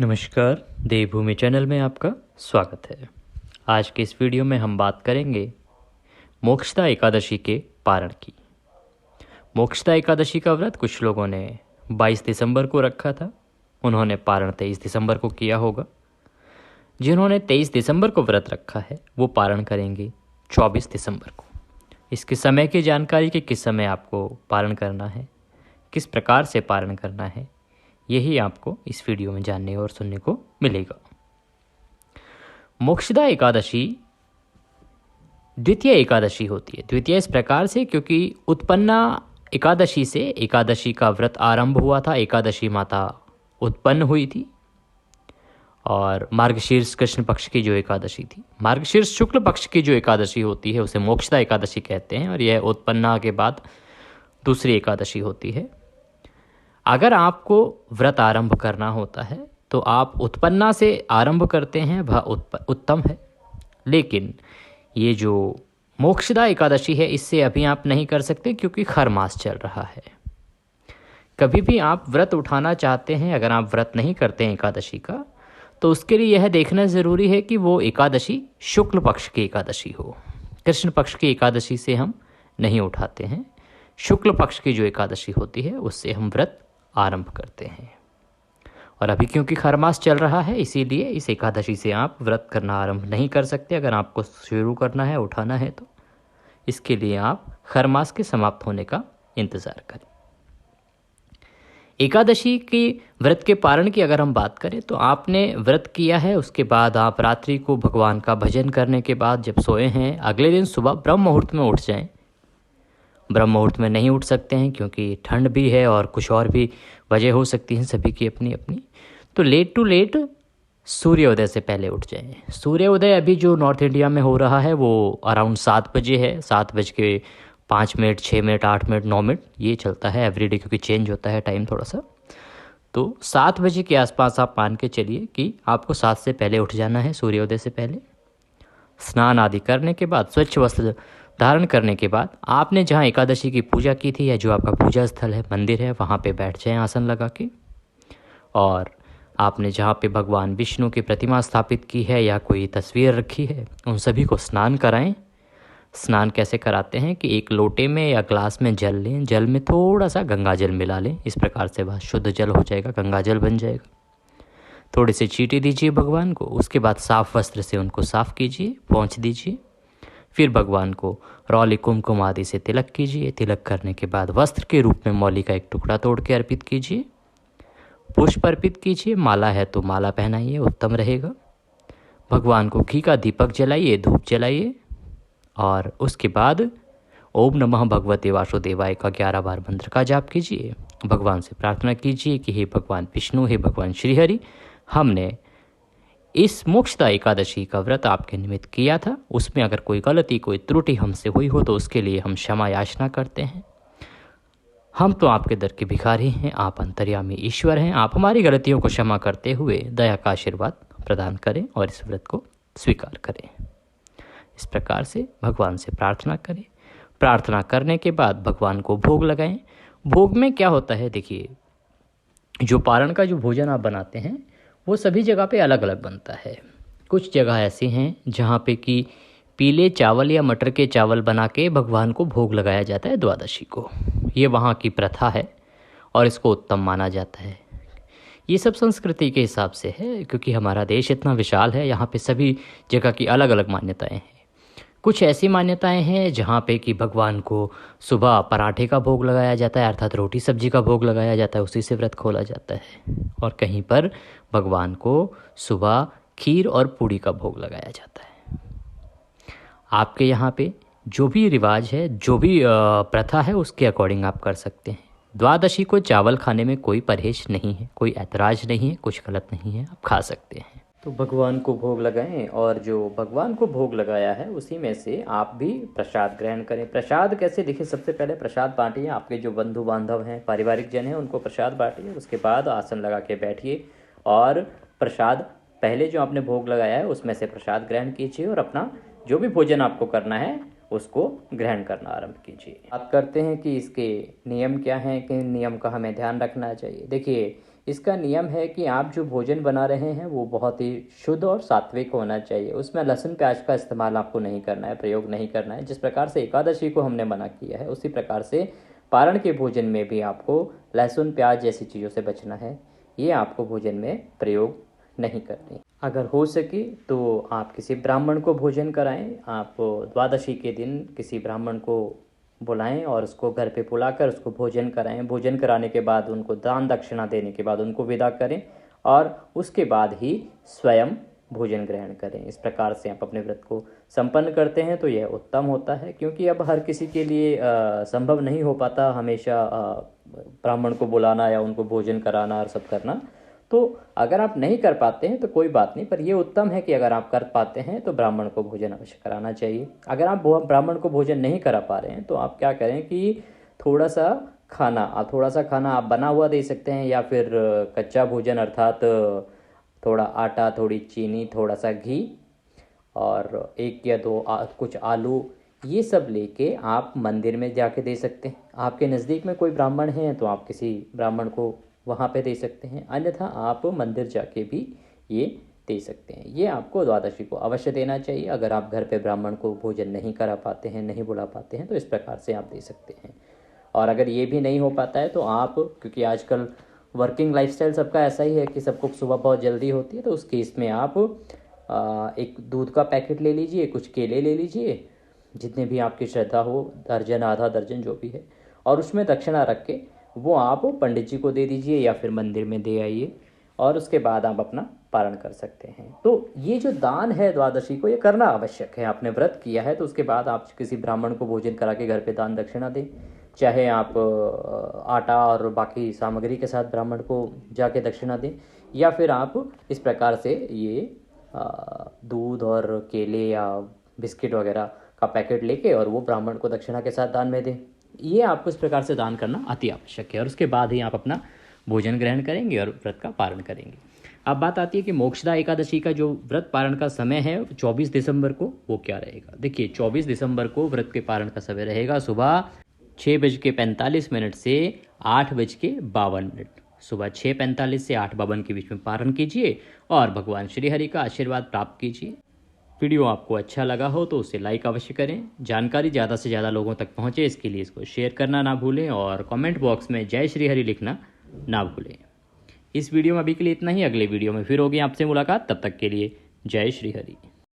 नमस्कार, देवभूमि चैनल में आपका स्वागत है। आज के इस वीडियो में हम बात करेंगे मोक्षदा एकादशी के पारण की। मोक्षदा एकादशी का व्रत कुछ लोगों ने 22 दिसंबर को रखा था, उन्होंने पारण 23 दिसंबर को किया होगा। जिन्होंने 23 दिसंबर को व्रत रखा है वो पारण करेंगे 24 दिसंबर को। इसके समय की जानकारी कि किस समय आपको पारण करना है, किस प्रकार से पारण करना है, यही आपको इस वीडियो में जानने और सुनने को मिलेगा। मोक्षदा एकादशी द्वितीय एकादशी होती है। द्वितीय इस प्रकार से क्योंकि उत्पन्ना एकादशी से एकादशी का व्रत आरंभ हुआ था, एकादशी माता उत्पन्न हुई थी। और मार्गशीर्ष कृष्ण पक्ष की जो एकादशी थी, मार्गशीर्ष शुक्ल पक्ष की जो एकादशी होती है उसे मोक्षदा एकादशी कहते हैं, और यह उत्पन्ना के बाद दूसरी एकादशी होती है। अगर आपको व्रत आरंभ करना होता है तो आप उत्पन्ना से आरंभ करते हैं, वह उत्तम है। लेकिन ये जो मोक्षदा एकादशी है इससे अभी आप नहीं कर सकते क्योंकि खर मास चल रहा है। कभी भी आप व्रत उठाना चाहते हैं, अगर आप व्रत नहीं करते हैं एकादशी का, तो उसके लिए यह देखना ज़रूरी है कि वो एकादशी शुक्ल पक्ष की एकादशी हो। कृष्ण पक्ष की एकादशी से हम नहीं उठाते हैं, शुक्ल पक्ष की जो एकादशी होती है उससे हम व्रत आरंभ करते हैं। और अभी क्योंकि खरमास चल रहा है इसीलिए इस एकादशी से आप व्रत करना आरंभ नहीं कर सकते। अगर आपको शुरू करना है, उठाना है, तो इसके लिए आप खरमास के समाप्त होने का इंतज़ार करें। एकादशी की व्रत के पारण की अगर हम बात करें तो आपने व्रत किया है, उसके बाद आप रात्रि को भगवान का भजन करने के बाद जब सोए हैं, अगले दिन सुबह ब्रह्म मुहूर्त में उठ जाएं। ब्रह्म मुहूर्त में नहीं उठ सकते हैं क्योंकि ठंड भी है और कुछ और भी वजह हो सकती हैं, सभी की अपनी अपनी। तो लेट टू लेट सूर्योदय से पहले उठ जाएं। सूर्योदय अभी जो नॉर्थ इंडिया में हो रहा है वो अराउंड 7 बजे है, 7:05, 6 मिनट, 8 मिनट, 9 मिनट ये चलता है एवरीडे, क्योंकि चेंज होता है टाइम थोड़ा सा। तो 7 बजे के आसपास आप मान के चलिए कि आपको 7 से पहले उठ जाना है, सूर्योदय से पहले। स्नान आदि करने के बाद, स्वच्छ वस्त्र धारण करने के बाद, आपने जहाँ एकादशी की पूजा की थी या जो आपका पूजा स्थल है, मंदिर है, वहाँ पे बैठ जाएं आसन लगा के। और आपने जहाँ पे भगवान विष्णु की प्रतिमा स्थापित की है या कोई तस्वीर रखी है, उन सभी को स्नान कराएं। स्नान कैसे कराते हैं कि एक लोटे में या ग्लास में जल लें, जल में थोड़ा सा गंगा जल मिला लें, इस प्रकार से वह शुद्ध जल हो जाएगा, गंगा जल बन जाएगा। थोड़ी सी चींटी दीजिए भगवान को, उसके बाद साफ वस्त्र से उनको साफ कीजिए, पोंछ दीजिए। फिर भगवान को रौली कुमकुम आदि से तिलक कीजिए। तिलक करने के बाद वस्त्र के रूप में मौली का एक टुकड़ा तोड़ के अर्पित कीजिए। पुष्प अर्पित कीजिए, माला है तो माला पहनाइए, उत्तम रहेगा। भगवान को घी का दीपक जलाइए, धूप जलाइए। और उसके बाद ओम नमः भगवते वासुदेवाय का 11 बार मंत्र का जाप कीजिए। भगवान से प्रार्थना कीजिए कि हे भगवान विष्णु, हे भगवान श्रीहरि, हमने इस मोक्षदा एकादशी का व्रत आपके निमित्त किया था, उसमें अगर कोई गलती, कोई त्रुटि हमसे हुई हो तो उसके लिए हम क्षमा याचना करते हैं। हम तो आपके दर के भिखारी हैं, आप अंतर्यामी ईश्वर हैं, आप हमारी गलतियों को क्षमा करते हुए दया का आशीर्वाद प्रदान करें और इस व्रत को स्वीकार करें। इस प्रकार से भगवान से प्रार्थना करें। प्रार्थना करने के बाद भगवान को भोग लगाएं। भोग में क्या होता है, देखिए, जो पारण का जो भोजन आप बनाते हैं वो सभी जगह पे अलग अलग बनता है। कुछ जगह ऐसी हैं जहाँ पे कि पीले चावल या मटर के चावल बना के भगवान को भोग लगाया जाता है द्वादशी को। ये वहाँ की प्रथा है और इसको उत्तम माना जाता है। ये सब संस्कृति के हिसाब से है, क्योंकि हमारा देश इतना विशाल है, यहाँ पे सभी जगह की अलग अलग मान्यताएं हैं। कुछ ऐसी मान्यताएं हैं जहाँ पे कि भगवान को सुबह पराठे का भोग लगाया जाता है, अर्थात रोटी सब्जी का भोग लगाया जाता है, उसी से व्रत खोला जाता है। और कहीं पर भगवान को सुबह खीर और पूड़ी का भोग लगाया जाता है। आपके यहाँ पे जो भी रिवाज है, जो भी प्रथा है, उसके अकॉर्डिंग आप कर सकते हैं। द्वादशी को चावल खाने में कोई परहेज नहीं है, कोई ऐतराज नहीं है, कुछ गलत नहीं है, आप खा सकते हैं। तो भगवान को भोग लगाएं और जो भगवान को भोग लगाया है उसी में से आप भी प्रसाद ग्रहण करें। प्रसाद कैसे, देखिए, सबसे पहले प्रसाद बांटिए। आपके जो बंधु बांधव हैं, पारिवारिक जन हैं, उनको प्रसाद बांटिए। उसके बाद आसन लगा के बैठिए और प्रसाद, पहले जो आपने भोग लगाया है उसमें से प्रसाद ग्रहण कीजिए और अपना जो भी भोजन आपको करना है उसको ग्रहण करना आरंभ कीजिए। बात करते हैं कि इसके नियम क्या हैं, कि नियम का हमें ध्यान रखना चाहिए। देखिए, इसका नियम है कि आप जो भोजन बना रहे हैं वो बहुत ही शुद्ध और सात्विक होना चाहिए। उसमें लहसुन प्याज का इस्तेमाल आपको नहीं करना है, प्रयोग नहीं करना है। जिस प्रकार से एकादशी को हमने मना किया है, उसी प्रकार से पारण के भोजन में भी आपको लहसुन प्याज जैसी चीज़ों से बचना है। ये आपको भोजन में प्रयोग नहीं करनी। अगर हो सके तो आप किसी ब्राह्मण को भोजन कराएं। आप द्वादशी के दिन किसी ब्राह्मण को बुलाएं और उसको घर पे बुलाकर उसको भोजन कराएं। भोजन कराने के बाद उनको दान दक्षिणा देने के बाद उनको विदा करें और उसके बाद ही स्वयं भोजन ग्रहण करें। इस प्रकार से आप अपने व्रत को संपन्न करते हैं तो यह उत्तम होता है, क्योंकि अब हर किसी के लिए संभव नहीं हो पाता हमेशा ब्राह्मण को बुलाना या उनको भोजन कराना और सब करना। तो अगर आप नहीं कर पाते हैं तो कोई बात नहीं, पर यह उत्तम है कि अगर आप कर पाते हैं तो ब्राह्मण को भोजन अवश्य कराना चाहिए। अगर आप ब्राह्मण को भोजन नहीं करा पा रहे हैं तो आप क्या करें कि थोड़ा सा खाना आप बना हुआ दे सकते हैं, या फिर कच्चा भोजन अर्थात थोड़ा आटा, थोड़ी चीनी, थोड़ा सा घी और 1 या 2 कुछ आलू, ये सब लेके आप मंदिर में जाके दे सकते हैं। आपके नज़दीक में कोई ब्राह्मण है तो आप किसी ब्राह्मण को वहाँ पे दे सकते हैं, अन्यथा आप मंदिर जाके भी ये दे सकते हैं। ये आपको द्वादशी को अवश्य देना चाहिए। अगर आप घर पे ब्राह्मण को भोजन नहीं करा पाते हैं, नहीं बुला पाते हैं, तो इस प्रकार से आप दे सकते हैं। और अगर ये भी नहीं हो पाता है तो आप, क्योंकि आजकल वर्किंग लाइफस्टाइल सबका ऐसा ही है कि सबको सुबह बहुत जल्दी होती है, तो उस केस में आप एक दूध का पैकेट ले लीजिए, कुछ केले ले लीजिए, जितने भी आपकी श्रद्धा हो, दर्जन, आधा दर्जन, जो भी है, और उसमें दक्षिणा रख के वो आप पंडित जी को दे दीजिए या फिर मंदिर में दे आइए, और उसके बाद आप अपना पारण कर सकते हैं। तो ये जो दान है द्वादशी को, ये करना आवश्यक है। आपने व्रत किया है तो उसके बाद आप किसी ब्राह्मण को भोजन करा के घर पे दान दक्षिणा दें, चाहे आप आटा और बाकी सामग्री के साथ ब्राह्मण को जाके दक्षिणा दें, या फिर आप इस प्रकार से ये दूध और केले या बिस्किट वगैरह का पैकेट लेके और वो ब्राह्मण को दक्षिणा के साथ दान में दें। ये आपको इस प्रकार से दान करना अति आवश्यक है, और उसके बाद ही आप अपना भोजन ग्रहण करेंगे और व्रत का पारण करेंगे। अब बात आती है कि मोक्षदा एकादशी का जो व्रत पारण का समय है 24 दिसंबर को, वो क्या रहेगा। देखिए 24 दिसंबर को व्रत के पारण का समय रहेगा सुबह 6:45 से 8:52। सुबह 6:45 से 8:52 के बीच में पारण कीजिए और भगवान श्री हरि का आशीर्वाद प्राप्त कीजिए। वीडियो आपको अच्छा लगा हो तो उसे लाइक अवश्य करें। जानकारी ज़्यादा से ज़्यादा लोगों तक पहुँचे इसके लिए इसको शेयर करना ना भूलें, और कमेंट बॉक्स में जय श्री हरि लिखना ना भूलें। इस वीडियो में अभी के लिए इतना ही। अगले वीडियो में फिर होगी आपसे मुलाकात, तब तक के लिए जय श्री हरि।